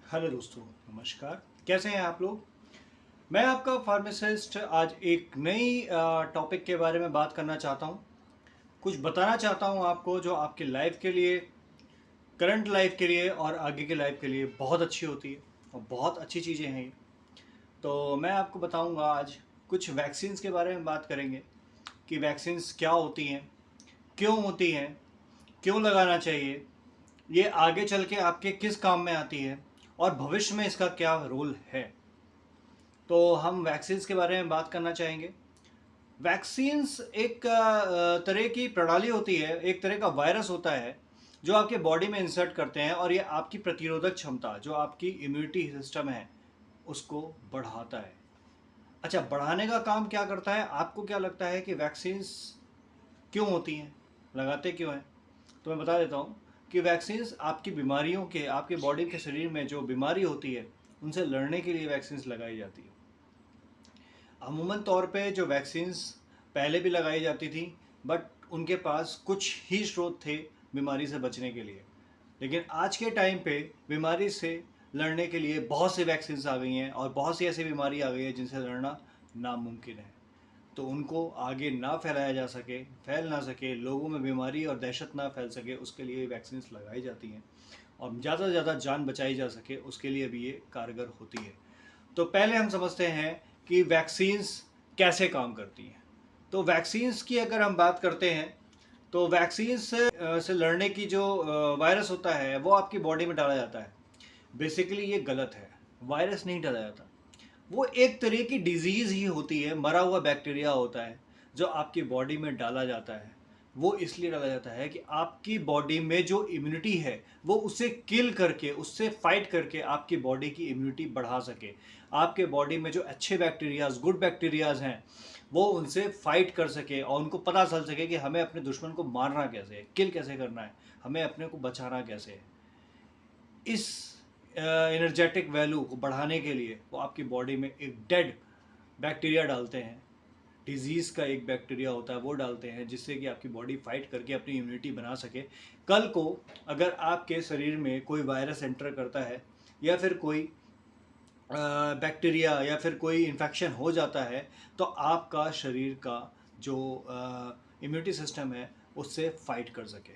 Hello दोस्तों, नमस्कार। कैसे हैं आप लोग? मैं आपका फार्मासिस्ट आज एक नई टॉपिक के बारे में बात करना चाहता हूँ। कुछ बताना चाहता हूँ आपको जो आपकी लाइफ के लिए, करंट लाइफ के लिए और आगे की लाइफ के लिए बहुत अच्छी होती है और बहुत अच्छी चीज़ें हैं ये। तो मैं आपको बताऊँगा आज कुछ वैक्सीन्स के बारे में बात करेंगे कि वैक्सीन्स क्या होती हैं, क्यों होती हैं, क्यों लगाना चाहिए, ये आगे चल के आपके किस काम में आती है और भविष्य में इसका क्या रोल है। तो हम वैक्सीन्स के बारे में बात करना चाहेंगे। वैक्सीन्स एक तरह की प्रणाली होती है, एक तरह का वायरस होता है जो आपके बॉडी में इंसर्ट करते हैं और ये आपकी प्रतिरोधक क्षमता, जो आपकी इम्यूनिटी सिस्टम है, उसको बढ़ाता है। अच्छा, बढ़ाने का काम क्या करता है? आपको क्या लगता है कि वैक्सीन्स क्यों होती हैं, लगाते क्यों हैं? तो मैं बता देता हूँ कि वैक्सीन्स आपकी बीमारियों के, आपके बॉडी के शरीर में जो बीमारी होती है उनसे लड़ने के लिए वैक्सीन्स लगाई जाती है। अमूमन तौर पे जो वैक्सीन्स पहले भी लगाई जाती थी, बट उनके पास कुछ ही स्रोत थे बीमारी से बचने के लिए। लेकिन आज के टाइम पे बीमारी से लड़ने के लिए बहुत सी वैक्सीन्स आ गई हैं और बहुत सी ऐसी बीमारी आ गई है जिनसे लड़ना नामुमकिन है। तो उनको आगे ना फैलाया जा सके, फैल ना सके, लोगों में बीमारी और दहशत ना फैल सके, उसके लिए वैक्सीन्स लगाई जाती हैं और ज़्यादा से ज़्यादा जान बचाई जा सके, उसके लिए भी ये कारगर होती है। तो पहले हम समझते हैं कि वैक्सीन्स कैसे काम करती हैं। तो वैक्सीन्स की अगर हम बात करते हैं तो वैक्सीन्स से लड़ने की जो वायरस होता है वो आपकी बॉडी में डाला जाता है। बेसिकली ये गलत है, वायरस नहीं डाला जाता। वो एक तरह की डिजीज़ ही होती है, मरा हुआ बैक्टीरिया होता है जो आपकी बॉडी में डाला जाता है। वो इसलिए डाला जाता है कि आपकी बॉडी में जो इम्यूनिटी है वो उसे किल करके, उससे फाइट करके आपकी बॉडी की इम्यूनिटी बढ़ा सके। आपके बॉडी में जो अच्छे बैक्टीरियाज, गुड बैक्टीरियाज हैं, वो उनसे फाइट कर सके और उनको पता चल सके कि हमें अपने दुश्मन को मारना कैसे है, किल कैसे करना है, हमें अपने को बचाना कैसे है। इस एनर्जेटिक वैल्यू को बढ़ाने के लिए वो आपकी बॉडी में एक डेड बैक्टीरिया डालते हैं। डिजीज़ का एक बैक्टीरिया होता है वो डालते हैं जिससे कि आपकी बॉडी फाइट करके अपनी इम्यूनिटी बना सके। कल को अगर आपके शरीर में कोई वायरस एंटर करता है या फिर कोई बैक्टीरिया या फिर कोई इन्फेक्शन हो जाता है, तो आपका शरीर का जो इम्यूनिटी सिस्टम है उससे फाइट कर सके,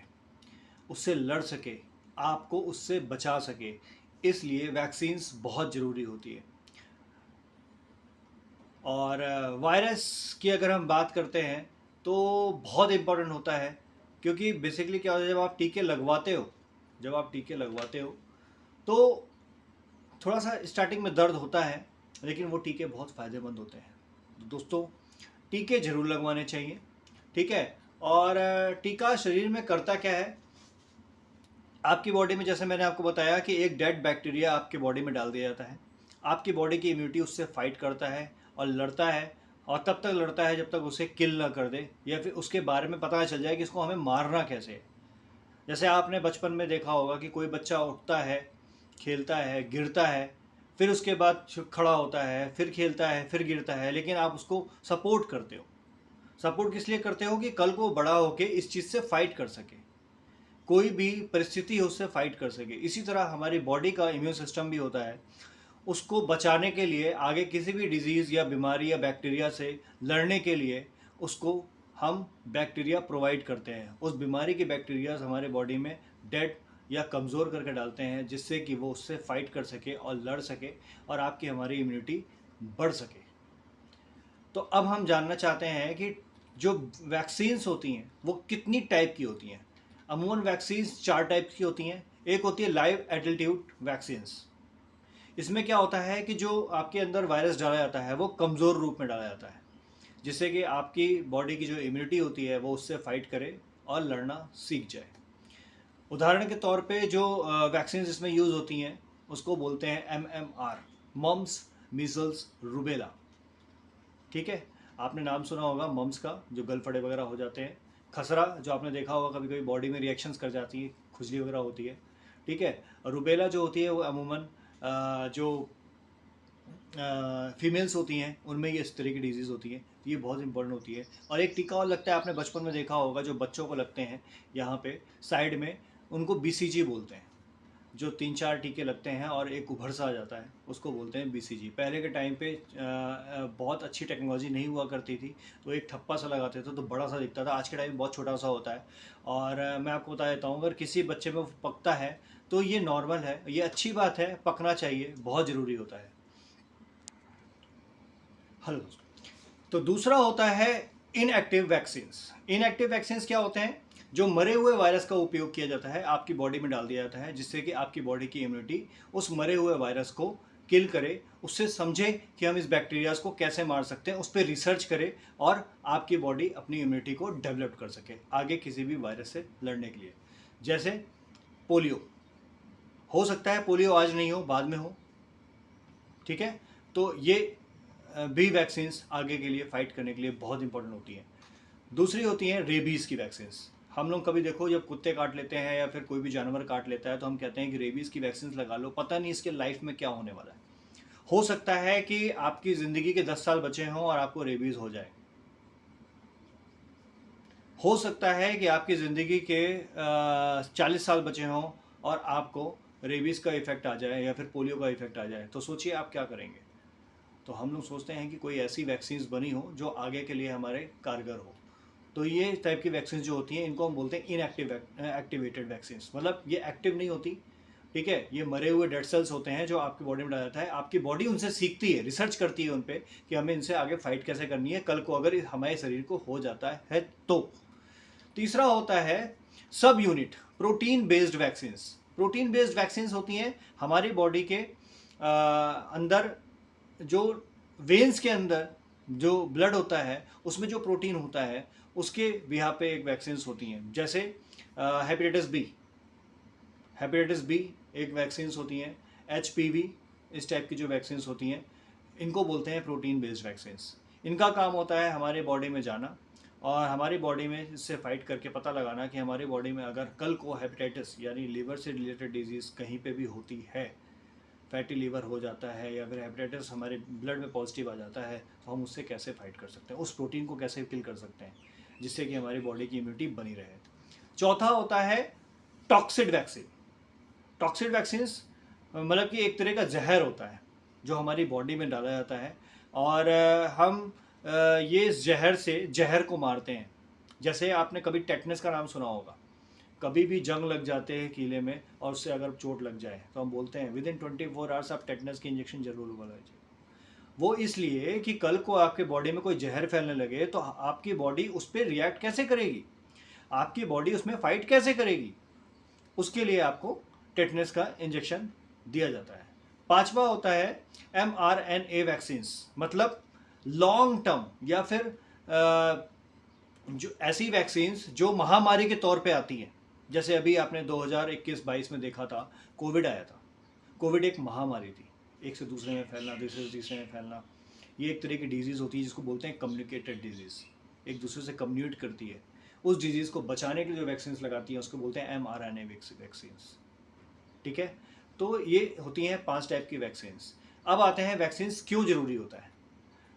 उससे लड़ सके, आपको उससे बचा सके। इसलिए वैक्सीन्स बहुत ज़रूरी होती है। और वायरस की अगर हम बात करते हैं तो बहुत इम्पोर्टेंट होता है, क्योंकि बेसिकली क्या होता है, जब आप टीके लगवाते हो तो थोड़ा सा स्टार्टिंग में दर्द होता है, लेकिन वो टीके बहुत फ़ायदेमंद होते हैं। तो दोस्तों, टीके ज़रूर लगवाने चाहिए, ठीक है। और टीका शरीर में करता क्या है, आपकी बॉडी में, जैसे मैंने आपको बताया कि एक डेड बैक्टीरिया आपकी बॉडी में डाल दिया जाता है। आपकी बॉडी की इम्यूनिटी उससे फाइट करता है और लड़ता है, और तब तक लड़ता है जब तक उसे किल ना कर दे या फिर उसके बारे में पता चल जाए कि इसको हमें मारना कैसे है। जैसे आपने बचपन में देखा होगा कि कोई बच्चा उठता है, खेलता है, गिरता है, फिर उसके बाद खड़ा होता है, फिर खेलता है, फिर गिरता है, लेकिन आप उसको सपोर्ट करते हो। सपोर्ट किस लिए करते हो? कि कल को बड़ा होके इस चीज़ से फाइट कर सके, कोई भी परिस्थिति हो उससे फाइट कर सके। इसी तरह हमारी बॉडी का इम्यून सिस्टम भी होता है, उसको बचाने के लिए, आगे किसी भी डिजीज़ या बीमारी या बैक्टीरिया से लड़ने के लिए उसको हम बैक्टीरिया प्रोवाइड करते हैं। उस बीमारी के बैक्टीरियाज हमारे बॉडी में डेड या कमज़ोर करके डालते हैं जिससे कि वो उससे फाइट कर सके और लड़ सके और आपकी हमारी इम्यूनिटी बढ़ सके। तो अब हम जानना चाहते हैं कि जो वैक्सीन्स होती हैं वो कितनी टाइप की होती हैं। अमूमन वैक्सीन्स 4 टाइप की होती हैं। एक होती है लाइव एटिट्यूड वैक्सीन्स। इसमें क्या होता है कि जो आपके अंदर वायरस डाला जाता है वो कमज़ोर रूप में डाला जाता है, जिससे कि आपकी बॉडी की जो इम्यूनिटी होती है वो उससे फाइट करे और लड़ना सीख जाए। उदाहरण के तौर पे जो वैक्सीन इसमें यूज़ होती हैं उसको बोलते हैं MMR, मम्स, मीजल्स, रूबेला। ठीक है, आपने नाम सुना होगा मम्स का, जो गलफड़े वगैरह हो जाते हैं। खसरा, जो आपने देखा होगा कभी कभी बॉडी में रिएक्शंस कर जाती है, खुजली वगैरह होती है। ठीक है। और रूबेला जो होती है वो अमूमन जो फीमेल्स होती हैं उनमें ये इस तरह की डिजीज़ होती है, ये बहुत इंपॉर्टेंट होती है। और एक टीका और लगता है, आपने बचपन में देखा होगा, जो बच्चों को लगते हैं यहाँ पे साइड में, उनको BCG बोलते हैं। जो 3-4 टीके लगते हैं और एक उभर सा आ जाता है, उसको बोलते हैं बीसीजी। पहले के टाइम पे बहुत अच्छी टेक्नोलॉजी नहीं हुआ करती थी, तो एक ठप्पा सा लगाते थे तो बड़ा सा दिखता था। आज के टाइम में बहुत छोटा सा होता है। और मैं आपको बता देता हूँ, अगर किसी बच्चे में पकता है तो ये नॉर्मल है, ये अच्छी बात है, पकना चाहिए, बहुत ज़रूरी होता है। हेलो। तो दूसरा होता है इनएक्टिव वैक्सीन्स। इनएक्टिव वैक्सीन्स क्या होते हैं? जो मरे हुए वायरस का उपयोग किया जाता है, आपकी बॉडी में डाल दिया जाता है, जिससे कि आपकी बॉडी की इम्यूनिटी उस मरे हुए वायरस को किल करे, उससे समझे कि हम इस बैक्टीरियाज को कैसे मार सकते हैं, उस पर रिसर्च करे और आपकी बॉडी अपनी इम्यूनिटी को डेवलप कर सके आगे किसी भी वायरस से लड़ने के लिए। जैसे पोलियो, हो सकता है पोलियो आज नहीं हो, बाद में हो, ठीक है? तो ये भी वैक्सीन्स आगे के लिए फाइट करने के लिए बहुत इंपॉर्टेंट होती हैं। दूसरी होती हैं रेबीज़ की वैक्सीन्स। हम लोग कभी देखो, जब कुत्ते काट लेते हैं या फिर कोई भी जानवर काट लेता है तो हम कहते हैं कि रेबीज़ की वैक्सीन लगा लो, पता नहीं इसके लाइफ में क्या होने वाला है। हो सकता है कि आपकी ज़िंदगी के 10 साल बचे हों और आपको रेबीज़ हो जाए। हो सकता है कि आपकी ज़िंदगी के 40 साल बचे हों और आपको रेबीज़ का इफ़ेक्ट आ जाए या फिर पोलियो का इफ़ेक्ट आ जाए, तो सोचिए आप क्या करेंगे। तो हम लोग सोचते हैं कि कोई ऐसी वैक्सीन्स बनी हो जो आगे के लिए हमारे कारगर हो। तो ये टाइप की वैक्सीन जो होती हैं, इनको हम बोलते हैं इनएक्टिव एक्टिवेटेड वैक्सीन्स। मतलब ये एक्टिव नहीं होती, ठीक है? ये मरे हुए डेड सेल्स होते हैं जो आपकी बॉडी में डाला जाता है। आपकी बॉडी उनसे सीखती है, रिसर्च करती है उन पर कि हमें इनसे आगे फाइट कैसे करनी है, कल को अगर हमारे शरीर को हो जाता है तो। तीसरा होता है सब unit protein based vaccines. Protein based vaccines होती हैं हमारी बॉडी के अंदर, जो वेन्स के अंदर जो ब्लड होता है उसमें जो प्रोटीन होता है उसके बिहा पे एक वैक्सीन्स होती हैं। जैसे हेपेटाइटिस बी एक वैक्सीन्स होती हैं। HPV, इस टाइप की जो वैक्सीन्स होती हैं, इनको बोलते हैं प्रोटीन बेस्ड वैक्सीन्स। इनका काम होता है हमारे बॉडी में जाना और हमारी बॉडी में इससे फाइट करके पता लगाना कि हमारी बॉडी में अगर कल को हेपेटाइटिस यानी लीवर से रिलेटेड डिजीज़ कहीं पे भी होती है, फैटी लीवर हो जाता है या फिर हेपेटाइटिस हमारे ब्लड में पॉजिटिव आ जाता है, तो हम उससे कैसे फाइट कर सकते हैं, उस प्रोटीन को कैसे किल कर सकते हैं, जिससे कि हमारी बॉडी की इम्यूनिटी बनी रहे। चौथा होता है टॉक्सिड वैक्सीन। टॉक्सिड वैक्सीन्स मतलब कि एक तरह का जहर होता है जो हमारी बॉडी में डाला जाता है और हम ये जहर से जहर को मारते हैं। जैसे आपने कभी टेटनस का नाम सुना होगा, कभी भी जंग लग जाते हैं कीले में और उससे अगर चोट लग जाए तो हम बोलते हैं विदिन 24 आवर्स आप टेटनस की इंजेक्शन जरूर लगवाइए। वो इसलिए कि कल को आपके बॉडी में कोई जहर फैलने लगे तो आपकी बॉडी उस पर रिएक्ट कैसे करेगी, आपकी बॉडी उसमें फाइट कैसे करेगी, उसके लिए आपको टेटनस का इंजेक्शन दिया जाता है। पांचवा होता है mRNA वैक्सीन्स। मतलब लॉन्ग टर्म या फिर जो ऐसी वैक्सीन्स जो महामारी के तौर पे आती हैं। जैसे अभी आपने 2021-22 में देखा था, कोविड आया था। कोविड एक महामारी थी, एक से दूसरे में फैलना, दूसरे से तीसरे में फैलना। ये एक तरह की डिजीज़ होती है जिसको बोलते हैं कम्युनिकेटेड डिजीज़, एक दूसरे से कम्युनिकेट करती है। उस डिजीज़ को बचाने के लिए जो वैक्सीन्स लगाती हैं उसको बोलते हैं mRNA वैक्सीन्स, ठीक है? तो ये होती हैं 5 टाइप की वैक्सीन्स। अब आते हैं वैक्सीन्स क्यों ज़रूरी होता है।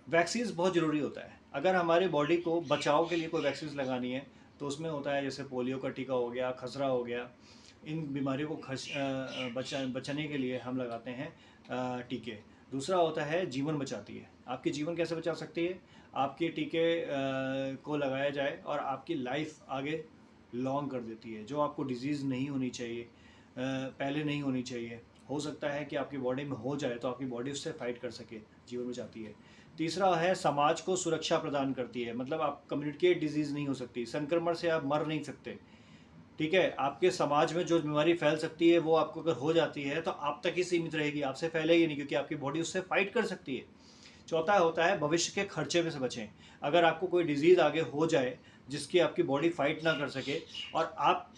वैक्सीन्स बहुत ज़रूरी होता है। अगर हमारे बॉडी को बचाव के लिए कोई वैक्सीन्स लगानी है तो उसमें होता है जैसे पोलियो का टीका हो गया, खसरा हो गया, इन बीमारियों को बचाने के लिए हम लगाते हैं टीके। दूसरा होता है जीवन बचाती है। आपकी जीवन कैसे बचा सकती है? आपके टीके को लगाया जाए और आपकी लाइफ आगे लॉन्ग कर देती है। जो आपको डिजीज़ नहीं होनी चाहिए, पहले नहीं होनी चाहिए, हो सकता है कि आपकी बॉडी में हो जाए तो आपकी बॉडी उससे फाइट कर सके, जीवन बचाती है। तीसरा है समाज को सुरक्षा प्रदान करती है। मतलब आप कम्युनिकेट डिजीज़ नहीं हो सकती, संक्रमण से आप मर नहीं सकते, ठीक है? आपके समाज में जो बीमारी फैल सकती है वो आपको अगर हो जाती है तो आप तक ही सीमित रहेगी, आपसे फैलेगी नहीं, क्योंकि आपकी बॉडी उससे फाइट कर सकती है। चौथा होता है भविष्य के खर्चे में से बचें। अगर आपको कोई डिजीज़ आगे हो जाए जिसकी आपकी बॉडी फाइट ना कर सके और आप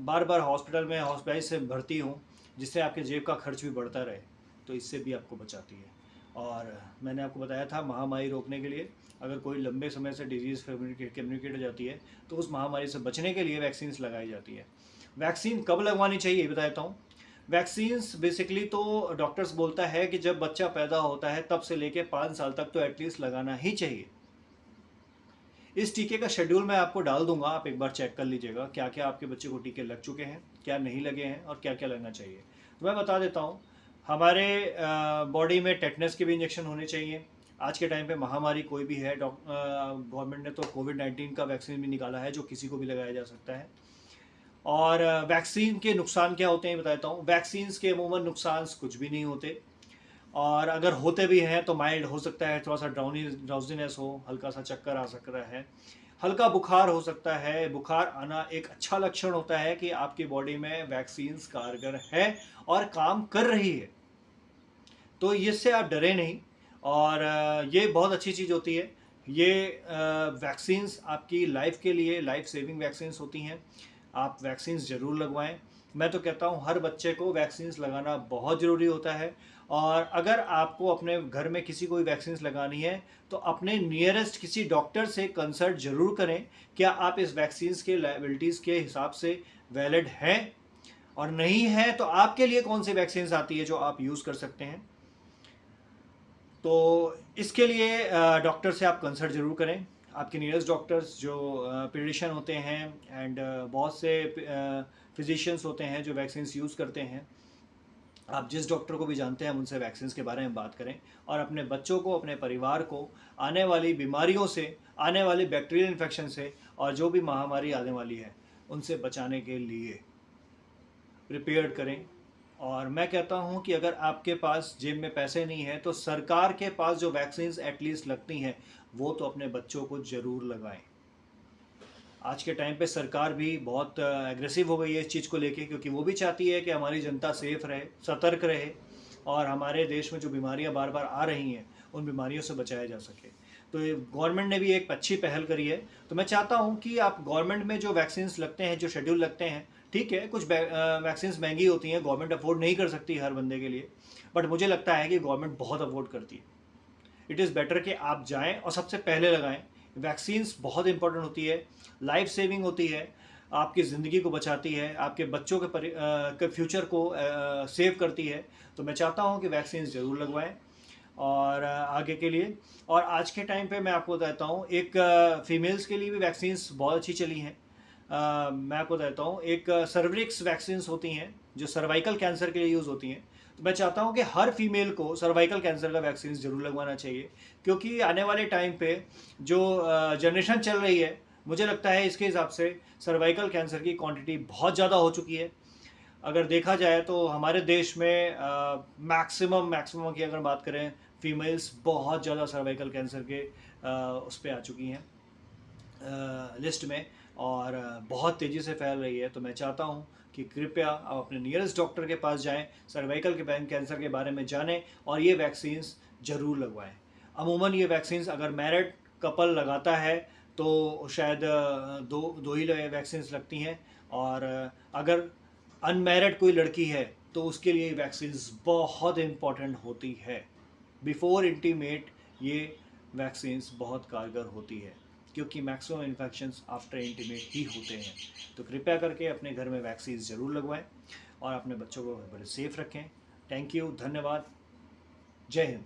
बार बार हॉस्पिटल में हॉस्पिटल से भर्ती हों, जिससे आपके जेब का खर्च भी बढ़ता रहे, तो इससे भी आपको बचाती है। और मैंने आपको बताया था महामारी रोकने के लिए अगर कोई लंबे समय से डिजीज़ कम्युनिकेट हो जाती है तो उस महामारी से बचने के लिए वैक्सीन्स लगाई जाती है। वैक्सीन कब लगवानी चाहिए ये बता देता हूँ। वैक्सीन्स बेसिकली तो डॉक्टर्स बोलता है कि जब बच्चा पैदा होता है तब से लेके 5 साल तक तो एटलीस्ट लगाना ही चाहिए। इस टीके का शेड्यूल मैं आपको डाल दूंगा, आप एक बार चेक कर लीजिएगा क्या क्या आपके बच्चे को टीके लग चुके हैं क्या नहीं लगे हैं और क्या क्या लगना चाहिए। तो मैं बता देता हूँ। हमारे बॉडी में टेटनस के भी इंजेक्शन होने चाहिए। आज के टाइम पे महामारी कोई भी है, गवर्नमेंट ने तो कोविड-19 का वैक्सीन भी निकाला है जो किसी को भी लगाया जा सकता है। और वैक्सीन के नुकसान क्या होते हैं बता देता हूँ। वैक्सीन्स के अमूमन नुकसान कुछ भी नहीं होते, और अगर होते भी हैं तो माइल्ड हो सकता है, थोड़ा सा ड्राउजीनेस हो, हल्का सा चक्कर आ सकता है, हल्का बुखार हो सकता है। बुखार आना एक अच्छा लक्षण होता है कि आपकी बॉडी में वैक्सीन्स कारगर है और काम कर रही है। तो इससे आप डरे नहीं, और ये बहुत अच्छी चीज़ होती है। ये वैक्सीन्स आपकी लाइफ के लिए लाइफ सेविंग वैक्सीन्स होती हैं। आप वैक्सीन्स ज़रूर लगवाएं। मैं तो कहता हूँ हर बच्चे को वैक्सीन्स लगाना बहुत ज़रूरी होता है। और अगर आपको अपने घर में किसी को भी वैक्सीन्स लगानी है तो अपने नियरेस्ट किसी डॉक्टर से कंसल्ट ज़रूर करें, क्या आप इस वैक्सीन्स के लायबिलिटीज़ के हिसाब से वैलिड हैं, और नहीं है तो आपके लिए कौन सी वैक्सीन्स आती है जो आप यूज़ कर सकते हैं। तो इसके लिए डॉक्टर से आप कंसल्ट ज़रूर करें। आपके नियरेस्ट डॉक्टर्स जो पीडिशियन होते हैं, एंड बहुत से फिजिशियंस होते हैं जो वैक्सीन्स यूज़ करते हैं। आप जिस डॉक्टर को भी जानते हैं उनसे वैक्सीन्स के बारे में बात करें, और अपने बच्चों को, अपने परिवार को आने वाली बीमारियों से, आने वाली बैक्टीरियल इन्फेक्शन से, और जो भी महामारी आने वाली है उनसे बचाने के लिए प्रिपेयर्ड करें। और मैं कहता हूं कि अगर आपके पास जेब में पैसे नहीं है तो सरकार के पास जो वैक्सीन्स एटलीस्ट लगती हैं वो तो अपने बच्चों को ज़रूर लगाएं। आज के टाइम पे सरकार भी बहुत एग्रेसिव हो गई है इस चीज़ को लेके, क्योंकि वो भी चाहती है कि हमारी जनता सेफ रहे, सतर्क रहे, और हमारे देश में जो बीमारियां बार बार आ रही हैं उन बीमारियों से बचाया जा सके। तो गवर्नमेंट ने भी एक अच्छी पहल करी है। तो मैं चाहता हूं कि आप गवर्नमेंट में जो वैक्सीन्स लगते हैं, जो शेड्यूल लगते हैं, ठीक है, कुछ वैक्सीन्स महंगी होती हैं, गवर्नमेंट अफोर्ड नहीं कर सकती हर बंदे के लिए, बट मुझे लगता है कि गवर्नमेंट बहुत अफोर्ड करती है। इट इज़ बेटर कि आप जाएं और सबसे पहले लगाएं। वैक्सीन्स बहुत इंपॉर्टेंट होती है, लाइफ सेविंग होती है, आपकी ज़िंदगी को बचाती है, आपके बच्चों के फ्यूचर को सेव करती है। तो मैं चाहता हूं कि वैक्सीन ज़रूर लगवाएं और आगे के लिए। और आज के टाइम पे मैं आपको बताता हूं, एक फीमेल्स के लिए भी वैक्सीन्स बहुत अच्छी चली हैं। मैं आपको बताता हूँ, एक सर्विक्स वैक्सीन्स होती हैं जो सर्वाइकल कैंसर के लिए यूज़ होती हैं। तो मैं चाहता हूँ कि हर फीमेल को सर्वाइकल कैंसर का वैक्सीन ज़रूर लगवाना चाहिए, क्योंकि आने वाले टाइम पे जो जनरेशन चल रही है, मुझे लगता है इसके हिसाब से सर्वाइकल कैंसर की क्वांटिटी बहुत ज़्यादा हो चुकी है। अगर देखा जाए तो हमारे देश में मैक्सिमम की अगर बात करें, फीमेल्स बहुत ज़्यादा सर्वाइकल कैंसर के उस पर आ चुकी हैं लिस्ट में, और बहुत तेज़ी से फैल रही है। तो मैं चाहता हूँ कि कृपया आप अपने नियरेस्ट डॉक्टर के पास जाएं, सर्वाइकल के कैंसर के बारे में जानें, और ये वैक्सीन्स ज़रूर लगवाएं। अमूमन ये वैक्सीन्स अगर मैरिड कपल लगाता है तो शायद दो ही वैक्सीन्स लगती हैं, और अगर अनमैरिड कोई लड़की है तो उसके लिए वैक्सीन्स बहुत इम्पॉर्टेंट होती है। बिफोर इंटीमेट ये वैक्सीन्स बहुत कारगर होती है, क्योंकि मैक्सिमम इन्फेक्शंस आफ्टर इंटीमेट ही होते हैं। तो कृपया करके अपने घर में वैक्सीन ज़रूर लगवाएं और अपने बच्चों को बड़े सेफ रखें। थैंक यू, धन्यवाद, जय हिंद।